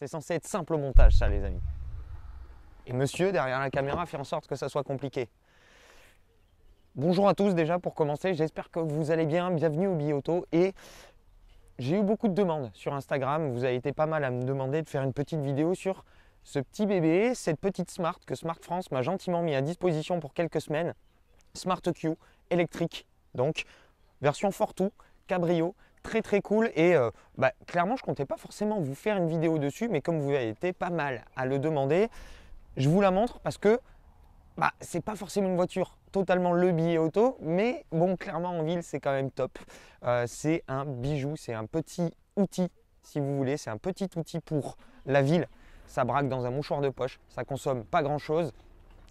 C'est censé être simple au montage, ça, les amis. Et monsieur, derrière la caméra, fait en sorte que ça soit compliqué. Bonjour à tous déjà pour commencer, j'espère que vous allez bien, bienvenue au Bi-Auto. Et j'ai eu beaucoup de demandes sur Instagram, vous avez été pas mal à me demander de faire une petite vidéo sur ce petit bébé, cette petite Smart que Smart France m'a gentiment mis à disposition pour quelques semaines. Smart Q électrique, donc version Fortwo, cabrio, très cool. Et clairement je comptais pas forcément vous faire une vidéo dessus, mais comme vous avez été pas mal à le demander, je vous la montre parce que c'est pas forcément une voiture totalement le Bi-Auto, mais bon, clairement en ville c'est quand même top. C'est un bijou, c'est un petit outil si vous voulez, c'est un petit outil pour la ville. Ça braque dans un mouchoir de poche, ça consomme pas grand chose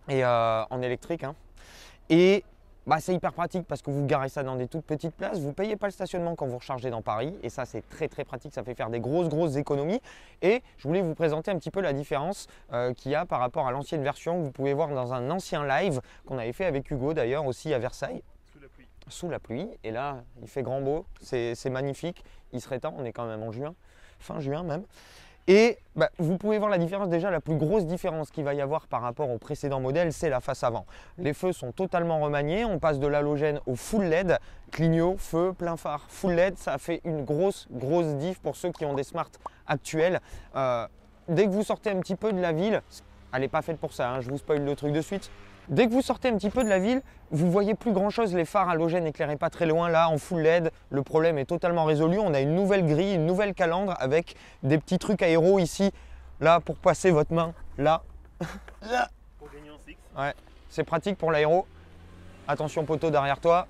et en électrique. Et c'est hyper pratique parce que vous garez ça dans des toutes petites places, vous ne payez pas le stationnement quand vous rechargez dans Paris et ça c'est très pratique, ça fait faire des grosses économies. Et je voulais vous présenter un petit peu la différence qu'il y a par rapport à l'ancienne version que vous pouvez voir dans un ancien live qu'on avait fait avec Hugo d'ailleurs aussi à Versailles. Sous la pluie. Et là il fait grand beau, c'est magnifique, il serait temps, on est quand même en juin, fin juin même. Et vous pouvez voir la différence. Déjà, la plus grosse différence qu'il va y avoir par rapport au précédent modèle, c'est la face avant. Les feux sont totalement remaniés. On passe de l'halogène au full LED. Clignot, feu, plein phare, full LED. Ça fait une grosse diff pour ceux qui ont des Smart actuels. Dès que vous sortez un petit peu de la ville, elle n'est pas faite pour ça, je vous spoil le truc de suite. Dès que vous sortez un petit peu de la ville, vous voyez plus grand chose, les phares halogènes n'éclairaient pas très loin. Là, en full LED, le problème est totalement résolu. On a une nouvelle grille, une nouvelle calandre avec des petits trucs aéro ici, là pour passer votre main, là, là. Pour gagner en six. Ouais, c'est pratique pour l'aéro. Attention poteau derrière toi.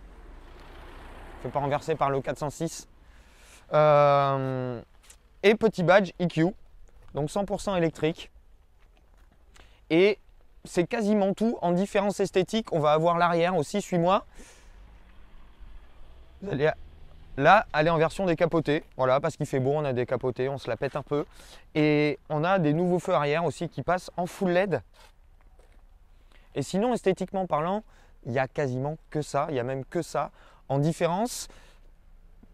Fais pas renverser par le 406. Et petit badge EQ, donc 100% électrique. Et c'est quasiment tout en différence esthétique. On va avoir l'arrière aussi, suis-moi. Vous allez là, aller en version décapotée. Voilà, parce qu'il fait beau, on a décapoté, on se la pète un peu. Et on a des nouveaux feux arrière aussi qui passent en full LED. Et sinon, esthétiquement parlant, il n'y a quasiment que ça. Il n'y a même que ça en différence.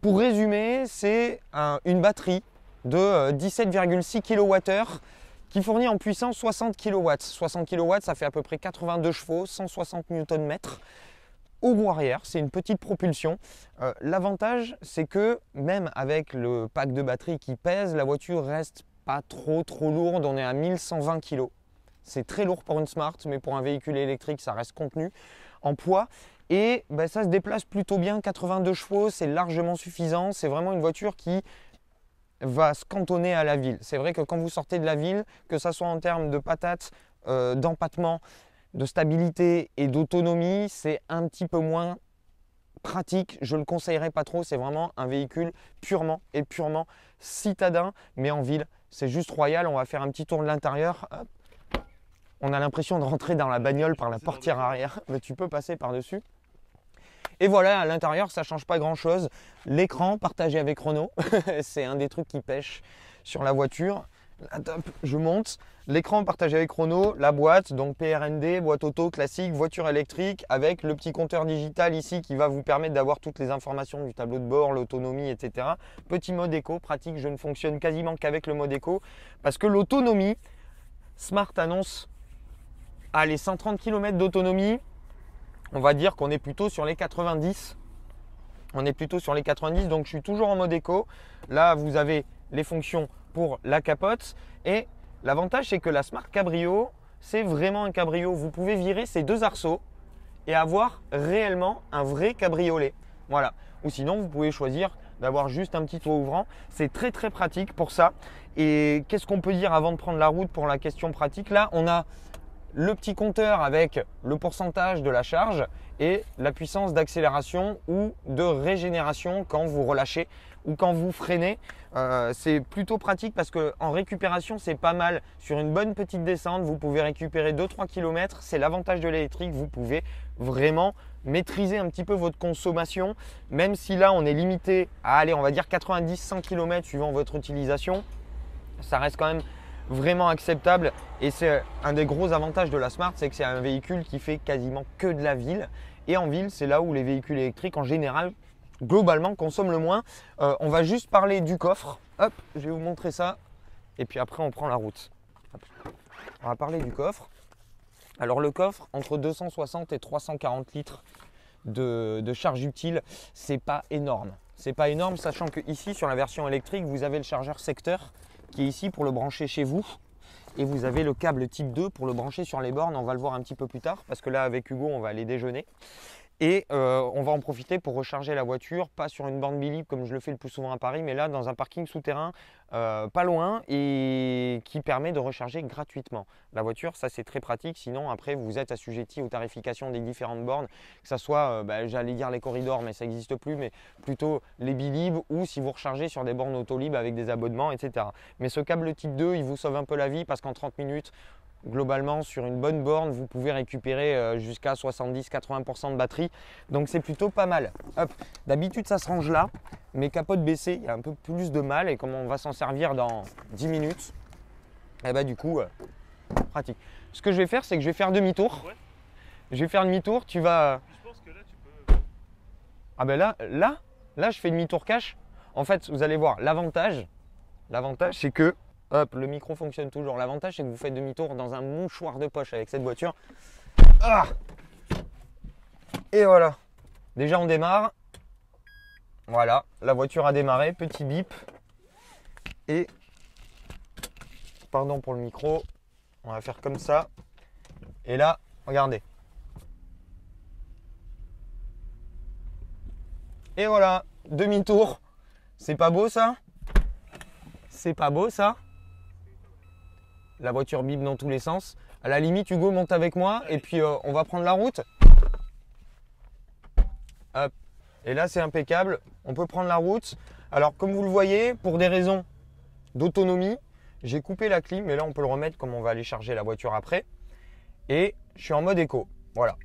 Pour résumer, c'est une batterie de 17,6 kWh qui fournit en puissance 60 kW. 60 kW, ça fait à peu près 82 chevaux, 160 Nm. Au roue arrière, c'est une petite propulsion. L'avantage, c'est que même avec le pack de batterie qui pèse, la voiture reste pas trop lourde. On est à 1120 kg. C'est très lourd pour une Smart, mais pour un véhicule électrique, ça reste contenu en poids. Et ça se déplace plutôt bien, 82 chevaux, c'est largement suffisant. C'est vraiment une voiture qui va se cantonner à la ville. C'est vrai que quand vous sortez de la ville, que ce soit en termes de patates, d'empattement, de stabilité et d'autonomie, c'est un petit peu moins pratique. Je ne le conseillerais pas trop. C'est vraiment un véhicule purement citadin, mais en ville, c'est juste royal. On va faire un petit tour de l'intérieur. On a l'impression de rentrer dans la bagnole par la portière arrière, mais tu peux passer par-dessus. Et voilà, à l'intérieur, ça ne change pas grand-chose. L'écran partagé avec Renault, c'est un des trucs qui pêche sur la voiture. La top, je monte. L'écran partagé avec Renault, la boîte, donc PRND, boîte auto classique, voiture électrique, avec le petit compteur digital ici qui va vous permettre d'avoir toutes les informations du tableau de bord, l'autonomie, etc. Petit mode éco, pratique, je ne fonctionne quasiment qu'avec le mode éco, parce que l'autonomie, Smart annonce les 130 km d'autonomie. On va dire qu'on est plutôt sur les 90. On est plutôt sur les 90, donc je suis toujours en mode éco. Là, vous avez les fonctions pour la capote. Et l'avantage, c'est que la Smart Cabrio, c'est vraiment un cabrio. Vous pouvez virer ces deux arceaux et avoir réellement un vrai cabriolet. Voilà. Ou sinon, vous pouvez choisir d'avoir juste un petit toit ouvrant. C'est très pratique pour ça. Et qu'est-ce qu'on peut dire avant de prendre la route pour la question pratique? Là, on a le petit compteur avec le pourcentage de la charge et la puissance d'accélération ou de régénération quand vous relâchez ou quand vous freinez. C'est plutôt pratique parce qu'en récupération, c'est pas mal. Sur une bonne petite descente, vous pouvez récupérer 2-3 km. C'est l'avantage de l'électrique. Vous pouvez vraiment maîtriser un petit peu votre consommation. Même si là, on est limité à aller, on va dire 90-100 km suivant votre utilisation, ça reste quand même vraiment acceptable. Et c'est un des gros avantages de la Smart, c'est que c'est un véhicule qui fait quasiment que de la ville. Et en ville, c'est là où les véhicules électriques en général globalement consomment le moins. On va juste parler du coffre. Hop, je vais vous montrer ça. et puis après on prend la route. On va parler du coffre. Alors le coffre, entre 260 et 340 litres de charge utile, c'est pas énorme. C'est pas énorme, sachant que ici sur la version électrique, vous avez le chargeur secteur qui est ici pour le brancher chez vous. Et vous avez le câble type 2 pour le brancher sur les bornes. On va le voir un petit peu plus tard parce que là avec Hugo on va aller déjeuner. Et on va en profiter pour recharger la voiture, pas sur une borne Bilib comme je le fais le plus souvent à Paris, mais là dans un parking souterrain pas loin et qui permet de recharger gratuitement la voiture. Ça c'est très pratique, sinon après vous êtes assujetti aux tarifications des différentes bornes, que ce soit, j'allais dire les corridors mais ça n'existe plus, mais plutôt les Bilib ou si vous rechargez sur des bornes Autolib avec des abonnements, etc. Mais ce câble type 2 il vous sauve un peu la vie parce qu'en 30 minutes, globalement, sur une bonne borne, vous pouvez récupérer jusqu'à 70-80% de batterie. Donc, c'est plutôt pas mal. D'habitude, ça se range là. Mais capote baissée, il y a un peu plus de mal. Et comme on va s'en servir dans 10 minutes, et bah, du coup, pratique. Ce que je vais faire, c'est que je vais faire demi-tour. Ouais. Je vais faire demi-tour. Tu vas… Je pense que là, tu peux… Ah ben là, je fais demi-tour cash. En fait, vous allez voir, l'avantage, c'est que… Hop, le micro fonctionne toujours. L'avantage, c'est que vous faites demi-tour dans un mouchoir de poche avec cette voiture. Ah, et voilà. Déjà, on démarre. Voilà, la voiture a démarré. Petit bip. Et, pardon pour le micro, on va faire comme ça. Et là, regardez. Et voilà, demi-tour. C'est pas beau ça? C'est pas beau ça? La voiture bip dans tous les sens. À la limite, Hugo monte avec moi et puis on va prendre la route. Hop. Et là, c'est impeccable. On peut prendre la route. Alors, comme vous le voyez, pour des raisons d'autonomie, j'ai coupé la clim. Mais là, on peut le remettre comme on va aller charger la voiture après. Et je suis en mode éco. Voilà.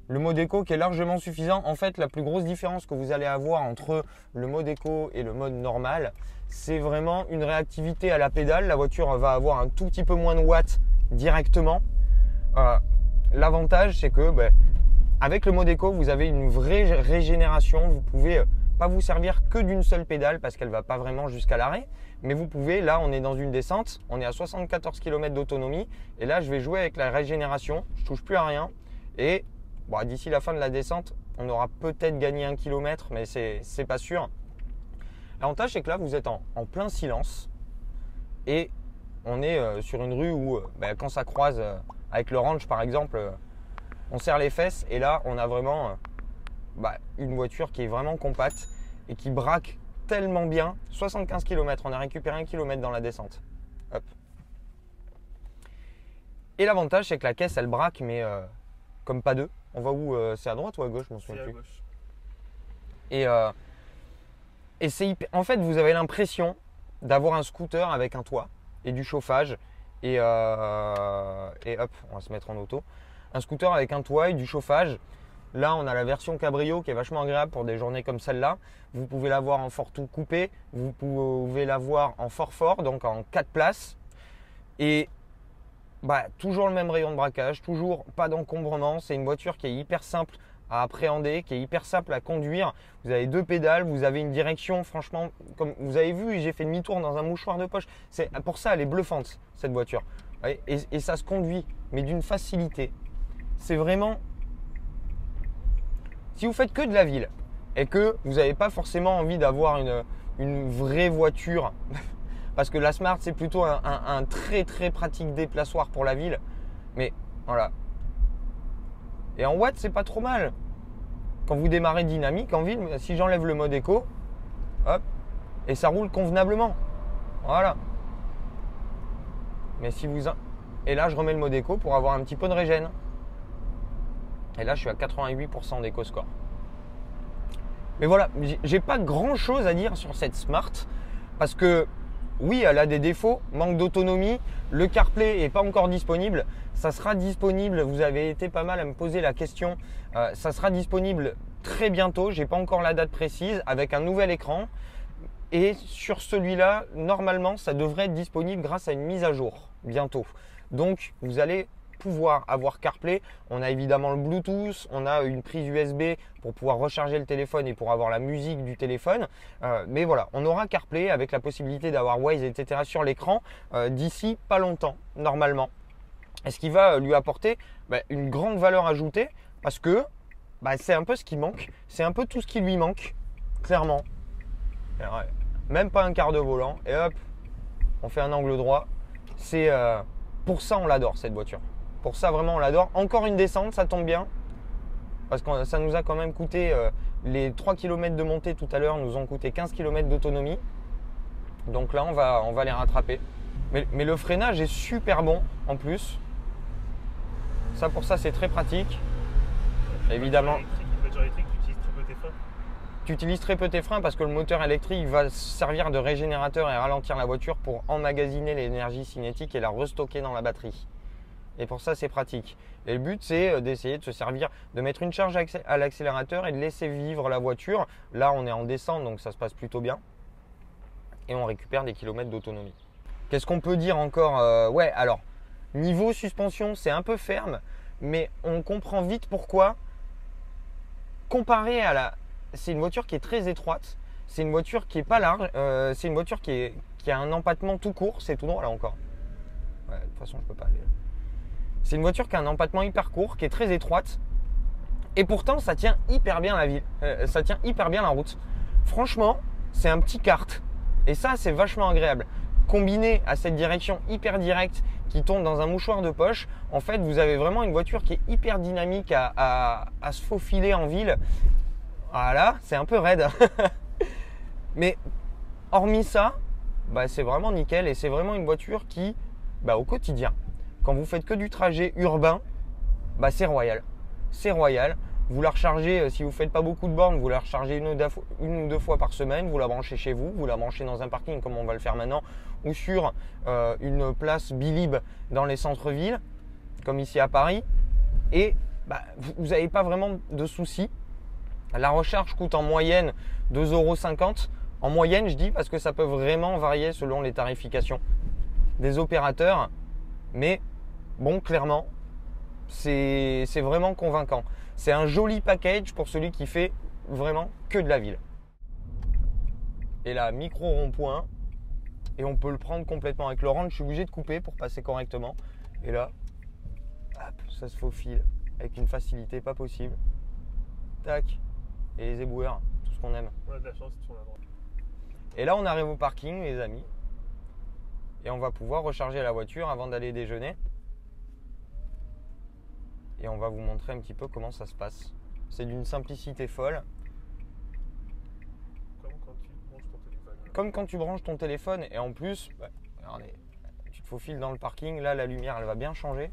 Le mode éco qui est largement suffisant. En fait, la plus grosse différence que vous allez avoir entre le mode éco et le mode normal, c'est vraiment une réactivité à la pédale. La voiture va avoir un tout petit peu moins de watts directement. L'avantage, c'est que avec le mode éco, vous avez une vraie régénération. Vous pouvez pas vous servir que d'une seule pédale parce qu'elle ne va pas vraiment jusqu'à l'arrêt. Mais vous pouvez, là, on est dans une descente. On est à 74 km d'autonomie. Et là, je vais jouer avec la régénération. Je ne touche plus à rien. Et bon, d'ici la fin de la descente, on aura peut-être gagné 1 km, mais c'est pas sûr. L'avantage, c'est que là, vous êtes en plein silence et on est sur une rue où, quand ça croise avec le ranch, par exemple, on serre les fesses et là, on a vraiment une voiture qui est vraiment compacte et qui braque tellement bien. 75 km, on a récupéré 1 km dans la descente. Hop. Et l'avantage, c'est que la caisse, elle braque, mais comme pas deux. On va où? C'est à droite ou à gauche? Je m'en souviens plus. Et c'est hyper… En fait, vous avez l'impression d'avoir un scooter avec un toit et du chauffage. Et hop, on va se mettre en auto. Un scooter avec un toit et du chauffage. Là, on a la version cabrio qui est vachement agréable pour des journées comme celle-là. Vous pouvez l'avoir en fort tout coupé. Vous pouvez l'avoir en fort, donc en 4 places. Et toujours le même rayon de braquage, toujours pas d'encombrement. C'est une voiture qui est hyper simple à appréhender, qui est hyper simple à conduire. Vous avez 2 pédales, vous avez une direction, franchement, comme vous avez vu, j'ai fait demi-tour dans un mouchoir de poche. Pour ça, elle est bluffante, cette voiture. Et ça se conduit, mais d'une facilité. C'est vraiment… Si vous faites que de la ville et que vous n'avez pas forcément envie d'avoir une vraie voiture, parce que la Smart, c'est plutôt un très très pratique déplaçoir pour la ville. Mais voilà. Et en watts, c'est pas trop mal. Quand vous démarrez dynamique en ville, si j'enlève le mode éco, hop, et ça roule convenablement. Voilà. Mais si vous… Et là, je remets le mode éco pour avoir un petit peu de régène. Et là, je suis à 88% d'éco score. Mais voilà, j'ai pas grand chose à dire sur cette Smart parce que oui, elle a des défauts, manque d'autonomie, le CarPlay n'est pas encore disponible, ça sera disponible, vous avez été pas mal à me poser la question, ça sera disponible très bientôt, j'ai pas encore la date précise, avec un nouvel écran et sur celui-là, normalement, ça devrait être disponible grâce à une mise à jour bientôt. Donc, vous allez pouvoir avoir CarPlay. On a évidemment le Bluetooth, on a une prise USB pour pouvoir recharger le téléphone et pour avoir la musique du téléphone. Mais voilà, on aura CarPlay avec la possibilité d'avoir Waze, etc. sur l'écran d'ici pas longtemps, normalement. Et ce qui va lui apporter une grande valeur ajoutée parce que c'est un peu ce qui manque. C'est un peu tout ce qui lui manque, clairement. Alors, même pas un quart de volant et hop, on fait un angle droit. C'est pour ça on l'adore cette voiture. Pour ça vraiment on l'adore. Encore une descente, ça tombe bien. Parce que ça nous a quand même coûté les 3 km de montée tout à l'heure nous ont coûté 15 km d'autonomie. Donc là on va les rattraper. Mais le freinage est super bon en plus. Ça pour ça c'est très pratique. Évidemment. Une voiture électrique, tu utilises très peu tes freins. Tu utilises très peu tes freins parce que le moteur électrique va servir de régénérateur et ralentir la voiture pour emmagasiner l'énergie cinétique et la restocker dans la batterie. Et pour ça, c'est pratique. Et le but, c'est d'essayer de se servir, de mettre une charge à l'accélérateur et de laisser vivre la voiture. Là, on est en descente, donc ça se passe plutôt bien. Et on récupère des kilomètres d'autonomie. Qu'est-ce qu'on peut dire encore Ouais, alors, niveau suspension, c'est un peu ferme, mais on comprend vite pourquoi. Comparé à la... C'est une voiture qui est très étroite, c'est une voiture qui n'est pas large, c'est une voiture qui a un empattement tout court, c'est tout droit là encore. Ouais, de toute façon, je peux pas aller. C'est une voiture qui a un empattement hyper court, qui est très étroite, et pourtant ça tient hyper bien la ville, ça tient hyper bien la route. Franchement, c'est un petit kart, et ça c'est vachement agréable. Combiné à cette direction hyper directe qui tombe dans un mouchoir de poche, en fait vous avez vraiment une voiture qui est hyper dynamique à se faufiler en ville. Voilà, c'est un peu raide. Mais hormis ça, c'est vraiment nickel et c'est vraiment une voiture qui, au quotidien, quand vous faites que du trajet urbain, c'est royal. C'est royal. Vous la rechargez, si vous ne faites pas beaucoup de bornes, vous la rechargez une ou deux fois par semaine, vous la branchez chez vous, vous la branchez dans un parking comme on va le faire maintenant, ou sur une place Bilib dans les centres-villes, comme ici à Paris, et vous n'avez pas vraiment de soucis. La recharge coûte en moyenne 2,50 €. En moyenne, je dis, parce que ça peut vraiment varier selon les tarifications des opérateurs, mais bon, clairement, c'est vraiment convaincant. C'est un joli package pour celui qui fait vraiment que de la ville. Et là, micro rond-point. Et on peut le prendre complètement avec le range. Je suis obligé de couper pour passer correctement. Et là, hop, ça se faufile avec une facilité pas possible. Tac. Et les éboueurs, tout ce qu'on aime. On a de la chance, c'est sur la droite. Et là, on arrive au parking, les amis. Et on va pouvoir recharger la voiture avant d'aller déjeuner. Et on va vous montrer un petit peu comment ça se passe. C'est d'une simplicité folle. Comme quand tu branches ton téléphone. Et en plus, regardez, tu te faufiles dans le parking. Là, la lumière, elle va bien changer.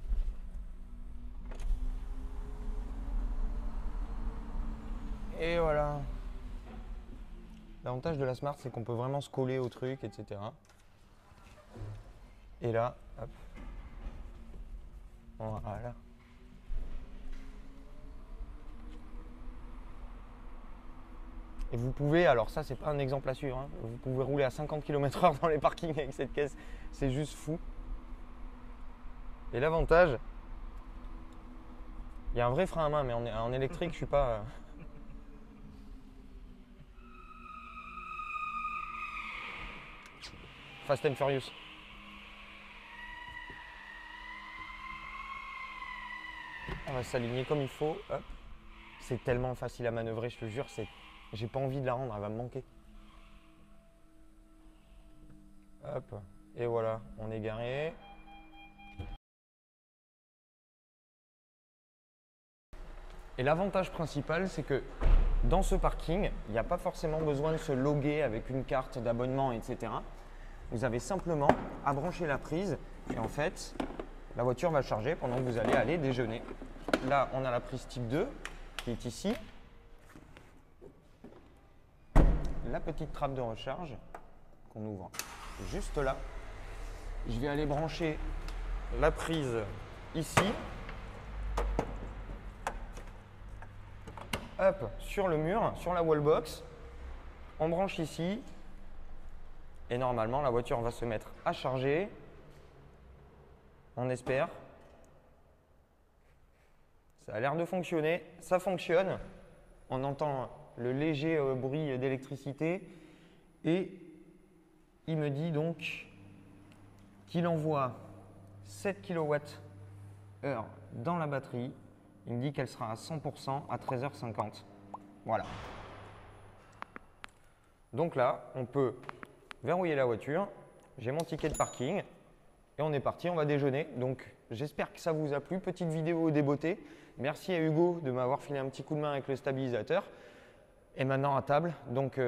Et voilà. L'avantage de la Smart, c'est qu'on peut vraiment se coller au truc, etc. Et là, hop. Voilà. Et vous pouvez, alors ça c'est pas un exemple à suivre, hein, vous pouvez rouler à 50 km/h dans les parkings avec cette caisse, c'est juste fou. Et l'avantage, il y a un vrai frein à main, mais en électrique je suis pas... Fast and Furious. On va s'aligner comme il faut, hop. C'est tellement facile à manœuvrer, je te jure, j'ai pas envie de la rendre, elle va me manquer. Hop, et voilà, on est garé. Et l'avantage principal, c'est que dans ce parking, il n'y a pas forcément besoin de se loguer avec une carte d'abonnement, etc. Vous avez simplement à brancher la prise et en fait, la voiture va charger pendant que vous allez aller déjeuner. Là, on a la prise type 2 qui est ici. La petite trappe de recharge qu'on ouvre juste là. Je vais aller brancher la prise ici. Hop, sur le mur, sur la wallbox. On branche ici. Et normalement, la voiture va se mettre à charger. On espère. Ça a l'air de fonctionner, ça fonctionne. On entend le léger bruit d'électricité et il me dit donc qu'il envoie 7 kWh dans la batterie. Il me dit qu'elle sera à 100% à 13h50. Voilà. Donc là, on peut verrouiller la voiture. J'ai mon ticket de parking et on est parti, on va déjeuner. Donc j'espère que ça vous a plu. Petite vidéo débeautée. Merci à Hugo de m'avoir filé un petit coup de main avec le stabilisateur. Et maintenant à table. Donc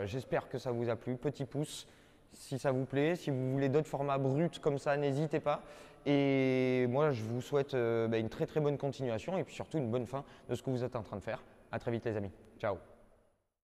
j'espère que ça vous a plu. Petit pouce si ça vous plaît. Si vous voulez d'autres formats bruts comme ça, n'hésitez pas. Et moi, je vous souhaite une très très bonne continuation et puis surtout une bonne fin de ce que vous êtes en train de faire. À très vite les amis. Ciao.